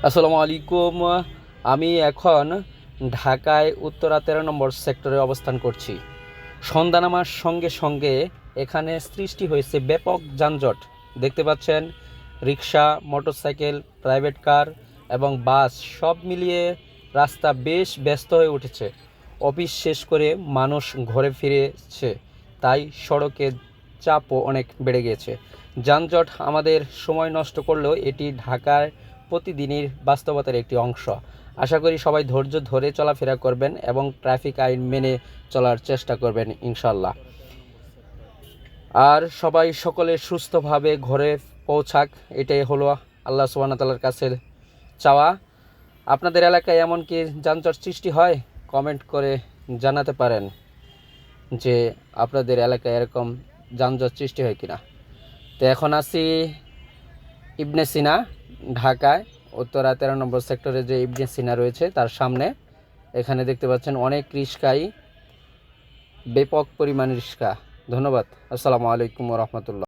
আসসালামু আলাইকুম। আমি এখন ঢাকায় উত্তরা 13 নম্বর সেক্টরে অবস্থান করছি। সন্ধ্যা নামার সঙ্গে সঙ্গে এখানে সৃষ্টি হয়েছে ব্যাপক যানজট। দেখতে পাচ্ছেন, রিক্সা, মোটরসাইকেল, প্রাইভেট কার এবং বাস সব মিলিয়ে রাস্তা বেশ ব্যস্ত হয়ে উঠেছে। অফিস শেষ করে মানুষ ঘরে ফিরেছে, তাই সড়কে চাপও অনেক বেড়ে গিয়েছে। যানজট আমাদের সময় নষ্ট করলেও এটি ঢাকার প্রতিদিনের বাস্তবতার একটি অংশ। আশা করি সবাই ধৈর্য ধরে চলাফেরা করবেন এবং ট্রাফিক আইন মেনে চলার চেষ্টা করবেন ইনশাল্লাহ। আর সবাই সকলে সুস্থভাবে ঘরে পৌঁছাক, এটাই হলো আল্লাহ সুবহানাহু ওয়া তাআলার কাছে চাওয়া। আপনাদের এলাকায় এমন কি যানজট সৃষ্টি হয়? কমেন্ট করে জানাতে পারেন যে আপনাদের এলাকায় এরকম যানজট সৃষ্টি হয় কিনা। তো এখন আছি ইবনে সিনা, ঢাকায় উত্তরা 13 নম্বর সেক্টরে যে ইবনে সিনা রয়েছে তার সামনে। এখানে দেখতে পাচ্ছেন অনেক রিস্কাই, ব্যাপক পরিমাণ রিস্কা। ধন্যবাদ। আসসালামু আলাইকুম ওয়া রাহমাতুল্লাহ।